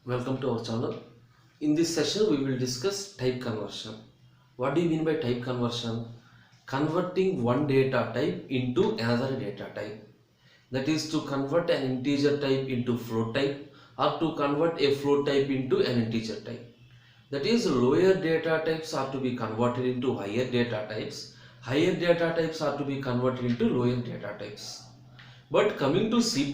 Welcome to our channel. In this session, we will discuss type conversion. What do you mean by type conversion? Converting one data type into another data type. That is to convert an integer type into float type or to convert a float type into an integer type. That is, lower data types are to be converted into higher data types. Higher data types are to be converted into lower data types. But coming to C++,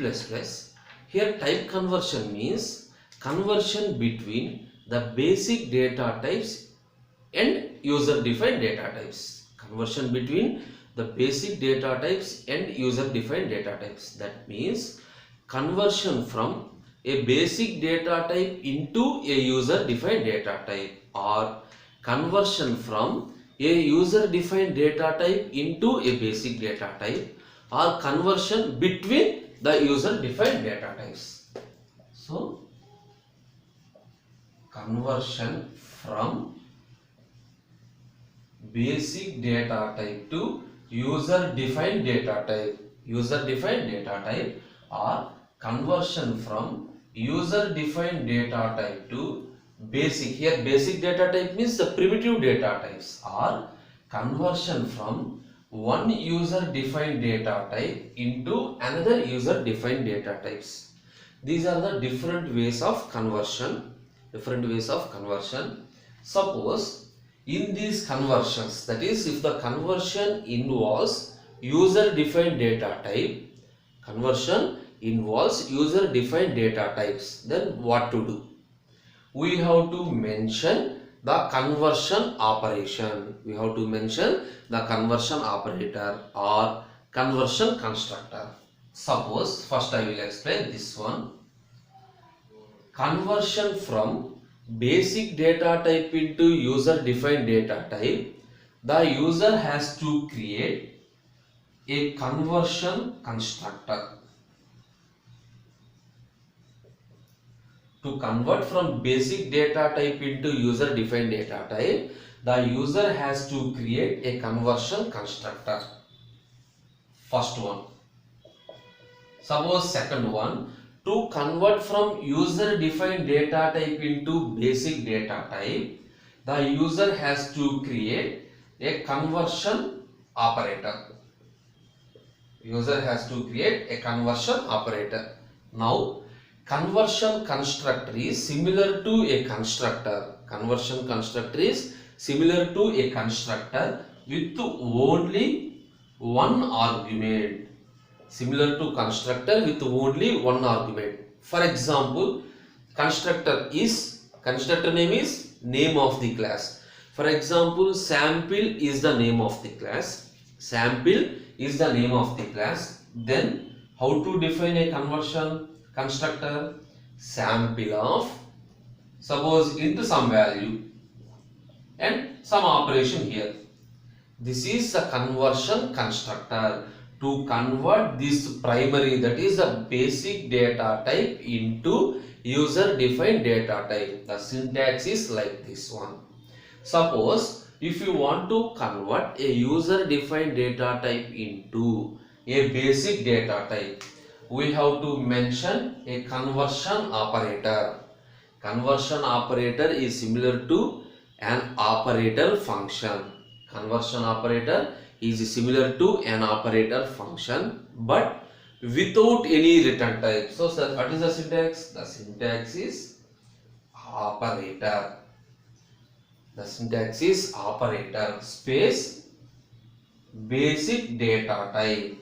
here type conversion means conversion between the basic data types and user defined data types. Conversion between the basic data types and user defined data types. That means conversion from a basic data type into a user defined data type, or conversion from a user defined data type into a basic data type, or conversion between the user defined data types. So conversion from basic data type to user defined data type, or conversion from user defined data type to basic. Here basic data type means the primitive data types, or conversion from one user defined data type into another user defined data types. These are the different ways of conversion. Suppose in these conversions, that is, if the conversion involves user defined data type, then what to do? We have to mention the conversion operation. The conversion operator or conversion constructor. Suppose, first I will explain this one. Conversion from basic data type into user defined data type, the user has to create a conversion constructor. To convert from basic data type into user defined data type, the user has to create a conversion constructor. First one. Suppose second one, to convert from user defined data type into basic data type, the user has to create a conversion operator. Now, conversion constructor is similar to a constructor. With only one argument. For example, constructor name is name of the class. For example, sample is the name of the class. Then how to define a conversion constructor? Sample of, suppose, into some value and some operation here. This is a conversion constructor. To convert this primary, that is a basic data type, into user defined data type. The syntax is like this one. Suppose if you want to convert a user defined data type into a basic data type, we have to mention a conversion operator. Conversion operator is similar to an operator function. Conversion operator is similar to an operator function, but without any return type. So, sir, what is the syntax? The syntax is operator. Space basic data type.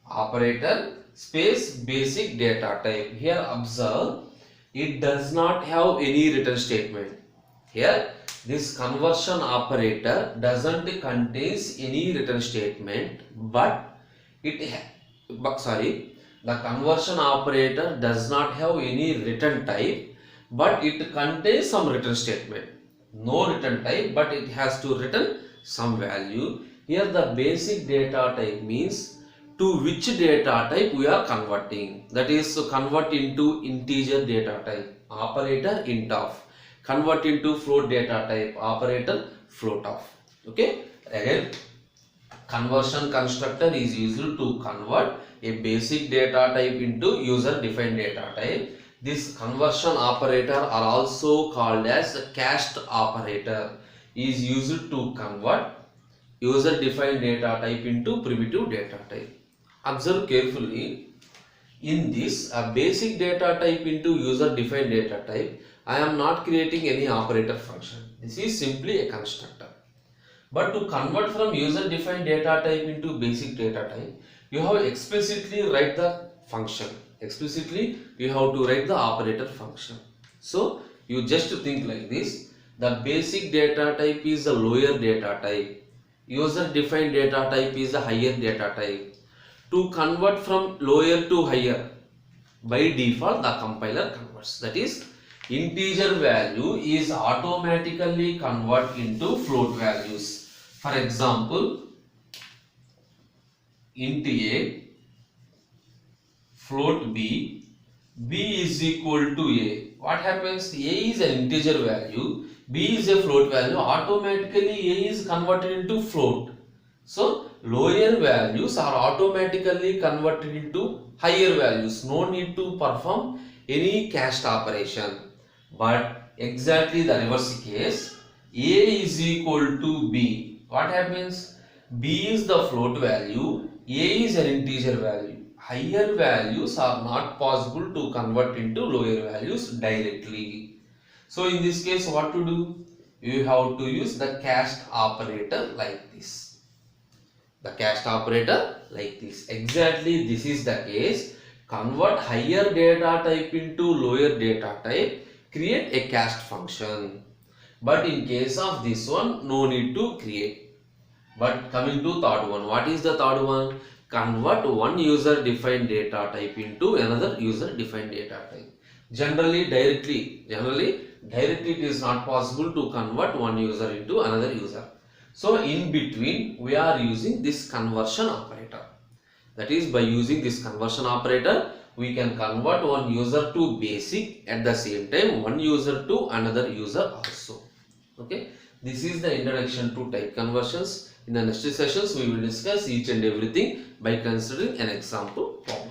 Operator space basic data type. Here observe, it does not have any return statement. Here this conversion operator doesn't contains any return statement, but the conversion operator does not have any return type, but it contains some return statement. No return type, but it has to return some value. Here the basic data type means to which data type we are converting. That is, to convert into integer data type, operator int of. Convert into float data type, operator float of. Okay, again, conversion constructor is used to convert a basic data type into user defined data type. This conversion operator are also called as the cast operator, is used to convert user defined data type into primitive data type. Observe carefully. In this basic data type into user defined data type, I am not creating any operator function. This is simply a constructor. But to convert from user defined data type into basic data type, you have explicitly write the function. Explicitly you have to write the operator function. So you just think like this. The basic data type is the lower data type. User defined data type is the higher data type. To convert from lower to higher, by default the compiler converts. That is, integer value is automatically convert into float values. For example, int a, float b, b is equal to a. What happens? A is an integer value, b is a float value. Automatically a is converted into float. So lower values are automatically converted into higher values. No need to perform any cast operation. But exactly the reverse case, a is equal to b. What happens? B is the float value, A is an integer value. Higher values are not possible to convert into lower values directly. So in this case, what to do? You have to use the cast operator like this. The cast operator like this. Exactly this is the case. Convert higher data type into lower data type. Create a cast function. But in case of this one, no need to create. But coming to third one, what is the third one? Convert one user defined data type into another user defined data type. Generally directly it is not possible to convert one user into another user. So in between we are using this conversion operator. That is, by using this conversion operator, we can convert one user to basic, at the same time one user to another user also. Okay, this is the introduction to type conversions. In the next sessions, we will discuss each and everything by considering an example problem.